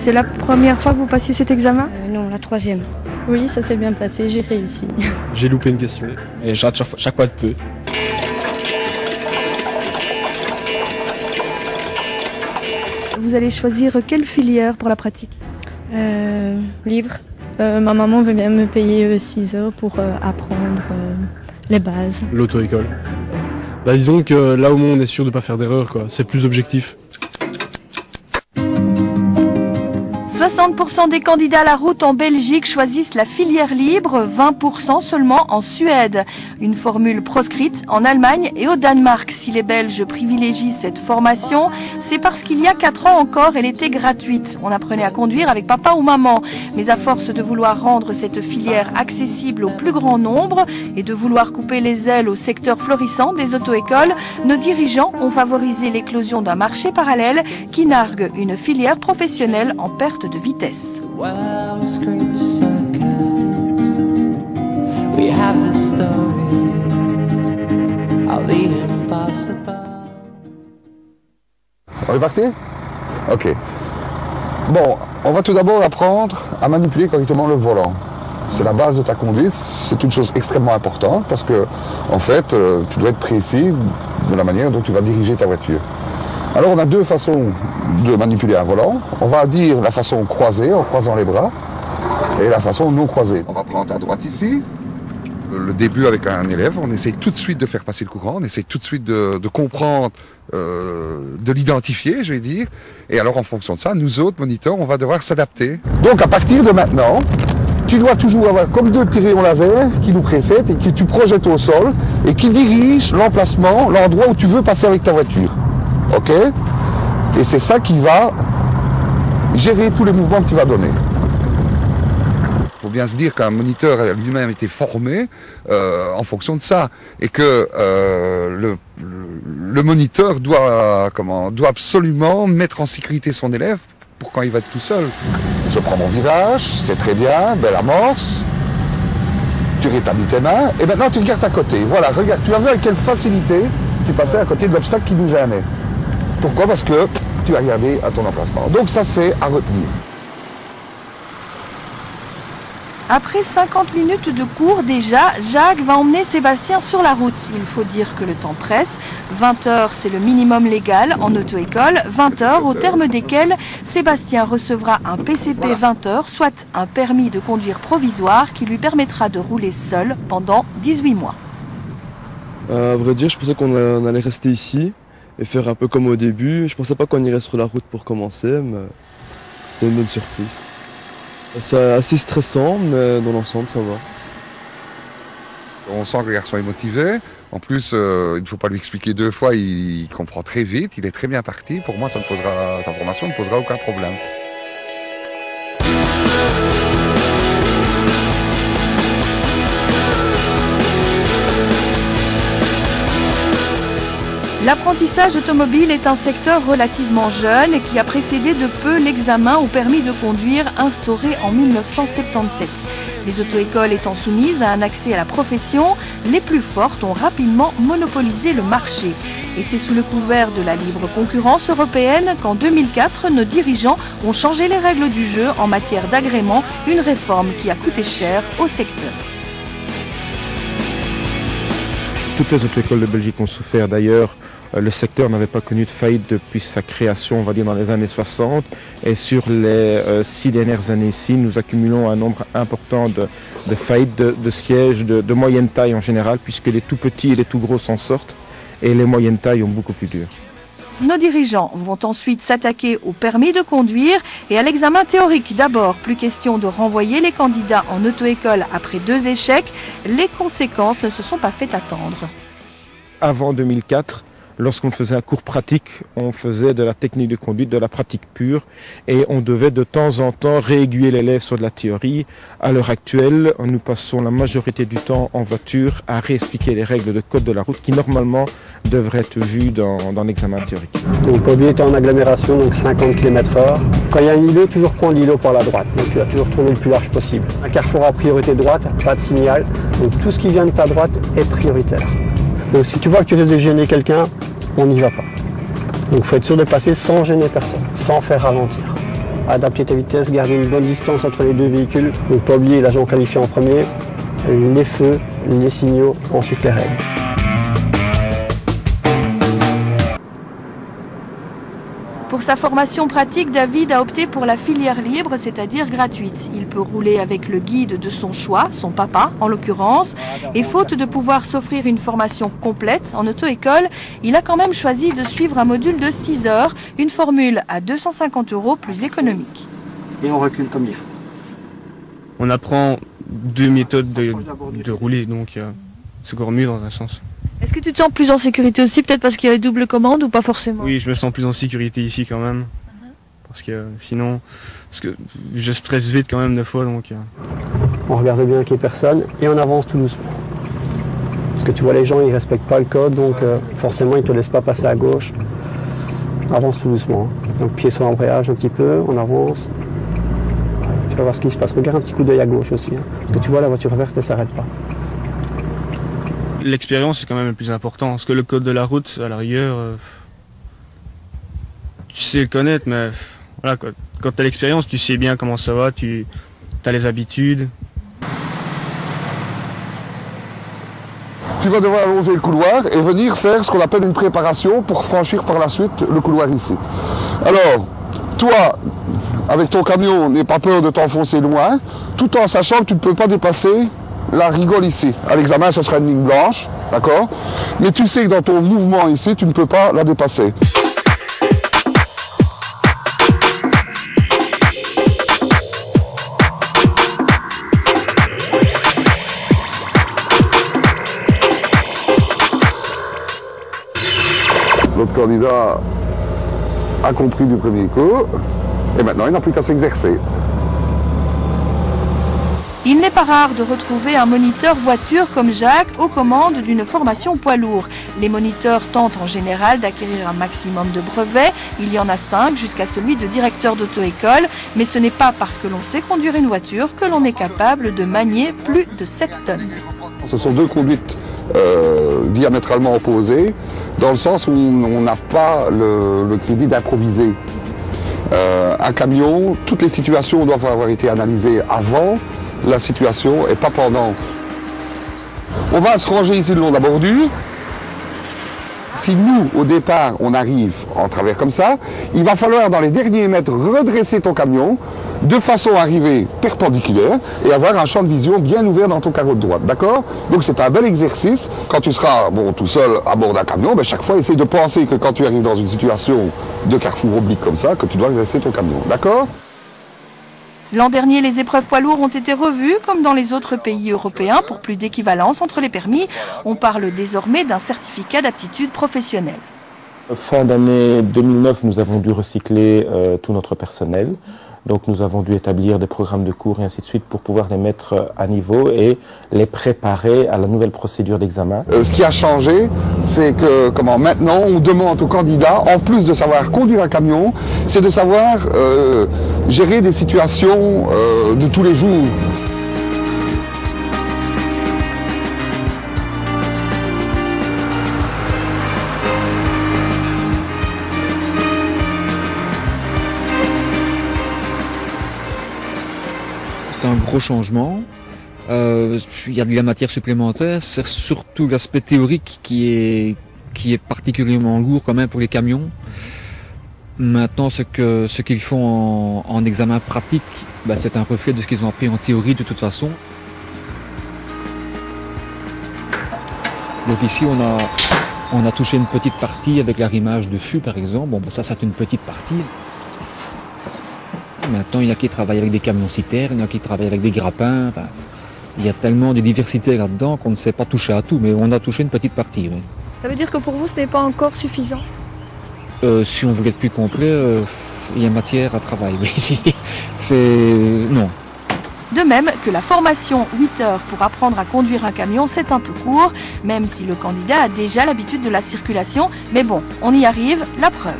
C'est la première fois que vous passiez cet examen? Non, la troisième. Oui, ça s'est bien passé, j'ai réussi. J'ai loupé une question et je rate chaque fois de peu. Vous allez choisir quelle filière pour la pratique? Libre. Ma maman veut bien me payer 6 heures pour apprendre les bases. L'auto-école. Bah disons que là au moins on est sûr de pas faire d'erreur quoi, c'est plus objectif. 60% des candidats à la route en Belgique choisissent la filière libre, 20% seulement en Suède. Une formule proscrite en Allemagne et au Danemark. Si les Belges privilégient cette formation, c'est parce qu'il y a 4 ans encore, elle était gratuite. On apprenait à conduire avec papa ou maman. Mais à force de vouloir rendre cette filière accessible au plus grand nombre et de vouloir couper les ailes au secteur florissant des auto-écoles, nos dirigeants ont favorisé l'éclosion d'un marché parallèle qui nargue une filière professionnelle en perte de vitesse. On est parti? Ok. Bon, on va tout d'abord apprendre à manipuler correctement le volant. C'est la base de ta conduite, c'est une chose extrêmement importante parce que, en fait, tu dois être précis de la manière dont tu vas diriger ta voiture. Alors on a deux façons de manipuler un volant. On va dire la façon croisée, en croisant les bras, et la façon non croisée. On va prendre à droite ici. Le début avec un élève, on essaye tout de suite de faire passer le courant, on essaye tout de suite de comprendre, de l'identifier, je vais dire. Et alors en fonction de ça, nous autres moniteurs, on va devoir s'adapter. Donc à partir de maintenant, tu dois toujours avoir comme deux petits rayons laser qui nous précèdent et que tu projettes au sol et qui dirigent l'emplacement, l'endroit où tu veux passer avec ta voiture. Ok? Et c'est ça qui va gérer tous les mouvements que tu vas donner. Il faut bien se dire qu'un moniteur lui-même a été formé en fonction de ça. Et que le moniteur doit absolument mettre en sécurité son élève pour quand il va être tout seul. Je prends mon virage, c'est très bien, belle amorce. Tu rétablis tes mains et maintenant tu regardes à côté. Voilà, regarde, tu as vu avec quelle facilité tu passais à côté de l'obstacle qui nous gênait. Pourquoi? Parce que tu as regardé à ton emplacement. Donc ça, c'est à retenir. Après 50 minutes de cours déjà, Jacques va emmener Sébastien sur la route. Il faut dire que le temps presse. 20 heures, c'est le minimum légal en auto-école. 20 heures au terme desquelles Sébastien recevra un PCP 20 heures, soit un permis de conduire provisoire qui lui permettra de rouler seul pendant 18 mois. À vrai dire, je pensais qu'on allait rester ici et faire un peu comme au début. Je pensais pas qu'on irait sur la route pour commencer, mais c'était une bonne surprise. C'est assez stressant, mais dans l'ensemble, ça va. On sent que le garçon est motivé. En plus, il ne faut pas lui expliquer deux fois, il comprend très vite, il est très bien parti. Pour moi, sa formation ne posera aucun problème. L'apprentissage automobile est un secteur relativement jeune et qui a précédé de peu l'examen au permis de conduire instauré en 1977. Les auto-écoles étant soumises à un accès à la profession, les plus fortes ont rapidement monopolisé le marché. Et c'est sous le couvert de la libre concurrence européenne qu'en 2004, nos dirigeants ont changé les règles du jeu en matière d'agrément, une réforme qui a coûté cher au secteur. Toutes les auto-écoles de Belgique ont souffert d'ailleurs. Le secteur n'avait pas connu de faillite depuis sa création, on va dire, dans les années 60. Et sur les 6 dernières années-ci, nous accumulons un nombre important de faillites de sièges de moyenne taille en général, puisque les tout petits et les tout gros s'en sortent. Et les moyennes tailles ont beaucoup plus dur. Nos dirigeants vont ensuite s'attaquer au permis de conduire et à l'examen théorique. D'abord, plus question de renvoyer les candidats en auto-école après 2 échecs. Les conséquences ne se sont pas fait attendre. Avant 2004, lorsqu'on faisait un cours pratique, on faisait de la technique de conduite, de la pratique pure, et on devait de temps en temps réaiguiller l'élève sur de la théorie. À l'heure actuelle, nous passons la majorité du temps en voiture à réexpliquer les règles de code de la route qui normalement devraient être vues dans l'examen théorique. Donc Pobie est en agglomération, donc 50 km/h. Quand il y a un îlot, toujours prendre l'îlot par la droite, donc tu vas toujours tourner le plus large possible. Un carrefour à priorité droite, pas de signal, donc tout ce qui vient de ta droite est prioritaire. Donc si tu vois que tu risques de gêner quelqu'un, on n'y va pas. Donc il faut être sûr de passer sans gêner personne, sans faire ralentir. adapter ta vitesse, garder une bonne distance entre les deux véhicules. Donc pas oublier l'agent qualifié en premier, les feux, les signaux, ensuite les règles. Pour sa formation pratique, David a opté pour la filière libre, c'est-à-dire gratuite. Il peut rouler avec le guide de son choix, son papa en l'occurrence, et faute de pouvoir s'offrir une formation complète en auto-école, il a quand même choisi de suivre un module de 6 heures, une formule à 250 € plus économique. Et on recule comme il faut. On apprend 2 méthodes de rouler, donc c'est encore mieux dans un sens. Est-ce que tu te sens plus en sécurité aussi, peut-être parce qu'il y a les doubles commandes ou pas forcément? Oui, je me sens plus en sécurité ici quand même. Parce que sinon, je stresse vite quand même des fois. Donc, On regarde bien qu'il n'y ait personne et on avance tout doucement. Parce que tu vois, les gens, ils ne respectent pas le code, donc forcément, ils ne te laissent pas passer à gauche. Avance tout doucement. Donc pied sur l'embrayage un petit peu, on avance. Tu vas voir ce qui se passe. Regarde un petit coup d'œil à gauche aussi. Parce que tu vois, la voiture verte, elle ne s'arrête pas. l'expérience c'est quand même le plus important, parce que le code de la route, à la rigueur, tu sais le connaître, mais voilà, quand tu as l'expérience, tu sais bien comment ça va, tu as les habitudes. Tu vas devoir allonger le couloir et venir faire ce qu'on appelle une préparation pour franchir par la suite le couloir ici. Alors, toi, avec ton camion, n'aie pas peur de t'enfoncer loin, tout en sachant que tu ne peux pas dépasser la rigole ici. À l'examen, ce sera une ligne blanche, d'accord? Mais tu sais que dans ton mouvement ici, tu ne peux pas la dépasser. L'autre candidat a compris du premier coup, et maintenant il n'a plus qu'à s'exercer. Il n'est pas rare de retrouver un moniteur voiture comme Jacques aux commandes d'une formation poids lourd. Les moniteurs tentent en général d'acquérir un maximum de brevets, il y en a 5 jusqu'à celui de directeur d'auto-école, mais ce n'est pas parce que l'on sait conduire une voiture que l'on est capable de manier plus de 7 tonnes. Ce sont deux conduites diamétralement opposées, dans le sens où on n'a pas le crédit d'improviser. Un camion, toutes les situations doivent avoir été analysées avant la situation et pas pendant. On va se ranger ici le long de la bordure. Si nous, au départ, on arrive en travers comme ça, il va falloir dans les derniers mètres redresser ton camion de façon à arriver perpendiculaire et avoir un champ de vision bien ouvert dans ton carreau de droite, d'accord? Donc c'est un bel exercice. Quand tu seras tout seul à bord d'un camion, chaque fois essaye de penser que quand tu arrives dans une situation de carrefour oblique comme ça, que tu dois dresser ton camion, d'accord? L'an dernier, les épreuves poids lourds ont été revues, comme dans les autres pays européens, pour plus d'équivalence entre les permis. On parle désormais d'un certificat d'aptitude professionnelle. Fin d'année 2009, nous avons dû recycler tout notre personnel. Donc nous avons dû établir des programmes de cours et ainsi de suite pour pouvoir les mettre à niveau et les préparer à la nouvelle procédure d'examen. Ce qui a changé, c'est que maintenant on demande aux candidats, en plus de savoir conduire un camion, c'est de savoir gérer des situations de tous les jours. C'est un gros changement. Il y a de la matière supplémentaire. C'est surtout l'aspect théorique qui est particulièrement lourd quand même pour les camions. Maintenant, ce qu'ils font en examen pratique, c'est un reflet de ce qu'ils ont appris en théorie de toute façon. Donc ici, on a touché une petite partie avec l'arrimage de fûts, par exemple. Ça c'est une petite partie. Maintenant, il y a qui travaillent avec des camions-citernes, il y a qui travaillent avec des grappins. Il y a tellement de diversité là-dedans qu'on ne sait pas toucher à tout, mais on a touché une petite partie. Oui. Ça veut dire que pour vous, ce n'est pas encore suffisant? Si on voulait être plus complet, il y a matière à travailler. Non. De même que la formation 8 heures pour apprendre à conduire un camion, c'est un peu court, même si le candidat a déjà l'habitude de la circulation. Mais bon, on y arrive, la preuve.